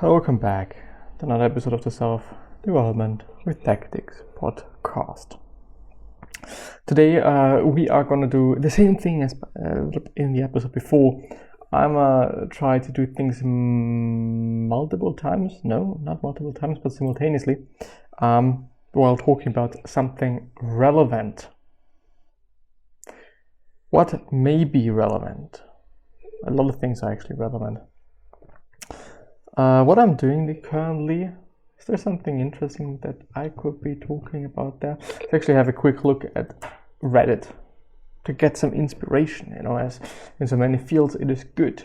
Welcome back to another episode of the Self-Development with Tactics podcast. Today we are going to do the same thing as in the episode before. I'm going to try to do things multiple times, no, not multiple times, but simultaneously, while talking about something relevant. What may be relevant? A lot of things are actually relevant. What I'm doing currently, is there something interesting that I could be talking about there? Let's actually have a quick look at Reddit to get some inspiration, as in so many fields it is good.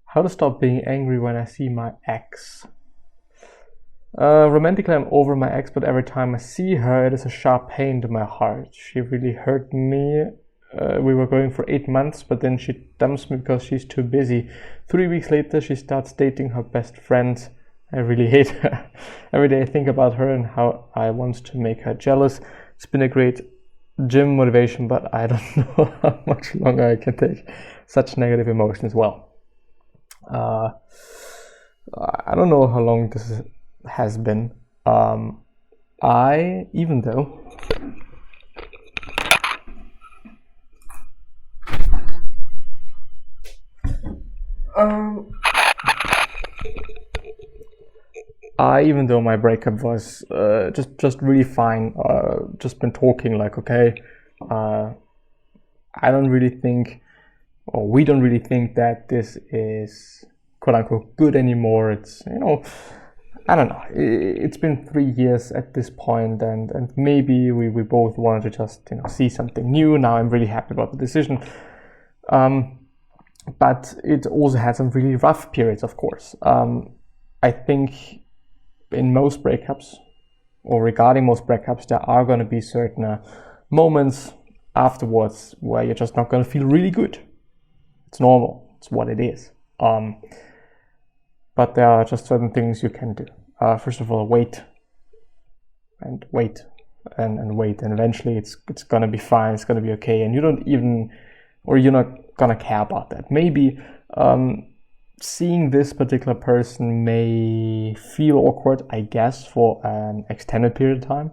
How to stop being angry when I see my ex. Romantically, I'm over my ex, but every time I see her, it is a sharp pain to my heart. She really hurt me. We were going for 8 months, but then she dumps me because she's too busy. 3 weeks later, she starts dating her best friend. I really hate her. Every day I think about her and how I want to make her jealous. It's been a great gym motivation, but I don't know how much longer I can take such negative emotions. Well, I don't know how long this has been. Even though my breakup was just really fine, just been talking like, okay, I don't really think, or we don't really think that this is quote unquote good anymore. It's, I don't know, it's been 3 years at this point, and maybe we both wanted to just, see something new. Now I'm really happy about the decision. But it also had some really rough periods, of course. I think in most breakups, or regarding most breakups, there are going to be certain moments afterwards where you're just not going to feel really good. It's normal. It's what it is. But there are just certain things you can do. First of all, wait, and eventually it's going to be fine. It's going to be okay, and you're not gonna care about that. Maybe seeing this particular person may feel awkward, I guess, for an extended period of time,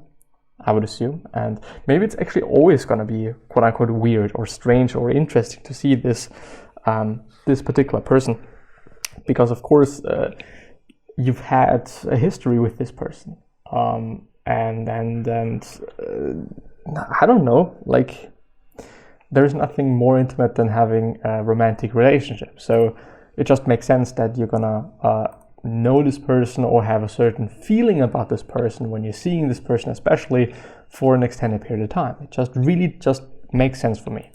I would assume. And maybe it's actually always gonna be quote unquote weird or strange or interesting to see this particular person, because of course you've had a history with this person, and I don't know, like, there's nothing more intimate than having a romantic relationship. So it just makes sense that you're gonna know this person or have a certain feeling about this person when you're seeing this person, especially for an extended period of time. It just really makes sense for me.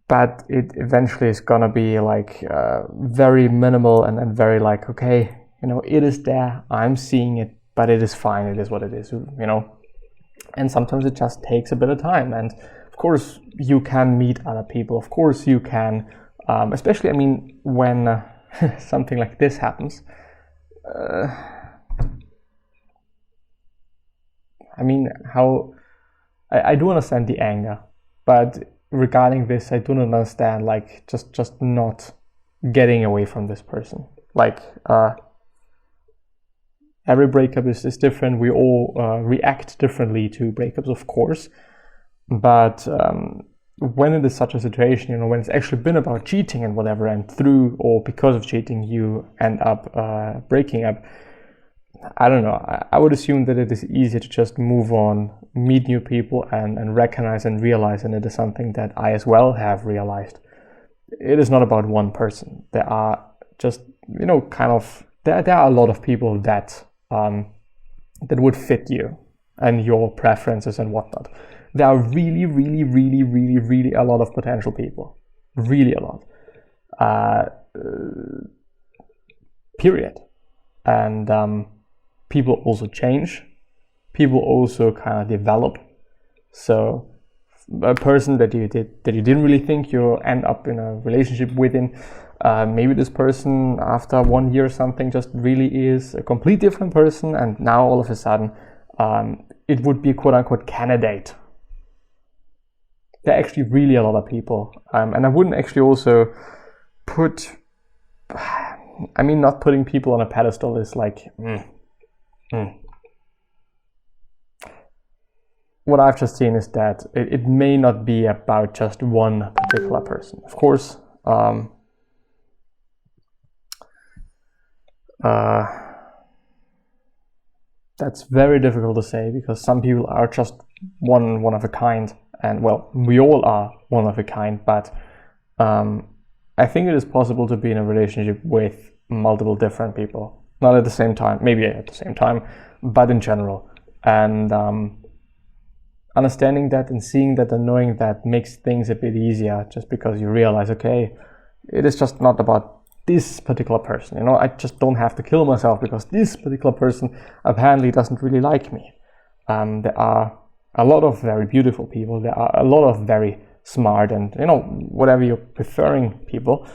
But it eventually is gonna be like very minimal and very like, okay, it is there, I'm seeing it, but it is fine, it is what it is, And sometimes it just takes a bit of time. And of course, you can meet other people. Of course, you can, especially, when something like this happens. I do understand the anger, but regarding this, I do not understand, like, just not getting away from this person. Like, every breakup is different. We all react differently to breakups, of course. But when it is such a situation, when it's actually been about cheating and whatever, and through or because of cheating, you end up breaking up, I don't know. I would assume that it is easier to just move on, meet new people, and recognize and realize, and it is something that I as well have realized. It is not about one person. There are just, there are a lot of people that would fit you and your preferences and whatnot. There are really, really, really, really, really a lot of potential people. Really a lot. Period. And people also change. People also kind of develop. So a person that you didn't really think you'll end up in a relationship with, maybe this person after 1 year or something just really is a complete different person, and now all of a sudden it would be a quote unquote candidate. There are actually really a lot of people, and I wouldn't actually also put I mean, not putting people on a pedestal is like, what I've just seen is that it may not be about just one particular person. Of course, that's very difficult to say, because some people are just one of a kind, and well, we all are one of a kind, but I think it is possible to be in a relationship with multiple different people, not at the same time, maybe at the same time, but in general. And understanding that and seeing that and knowing that makes things a bit easier, just because you realize, okay, it is just not about this particular person, you know, I just don't have to kill myself because this particular person apparently doesn't really like me. There are a lot of very beautiful people, there are a lot of very smart and, you know, whatever you're preferring people.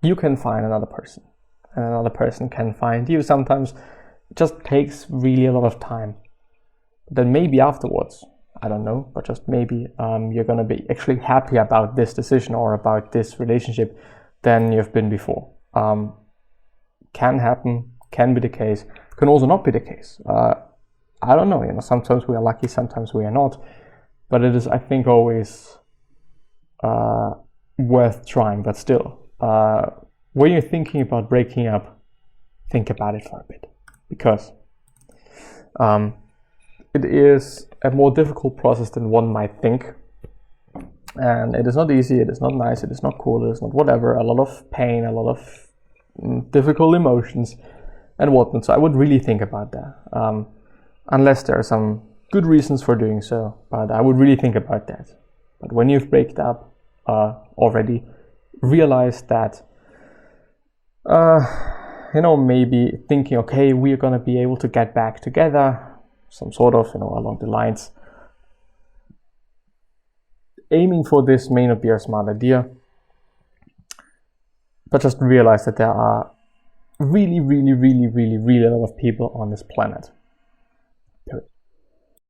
You can find another person, and another person can find you. Sometimes it just takes really a lot of time. Then maybe afterwards, I don't know, but just maybe you're gonna be actually happy about this decision or about this relationship than you've been before. Can happen, can be the case, can also not be the case. I don't know, you know, sometimes we are lucky, sometimes we are not, but it is, I think, always worth trying. But still, when you're thinking about breaking up, think about it for a bit, because it is a more difficult process than one might think, and it is not easy, it is not nice, it is not cool, it is not whatever, a lot of pain, a lot of difficult emotions and whatnot. So I would really think about that, unless there are some good reasons for doing so, but I would really think about that. But when you've broken up already, realize that you know, maybe thinking, okay, we're gonna be able to get back together, some sort of, you know, along the lines. Aiming for this may not be a smart idea, but just realize that there are really a lot of people on this planet.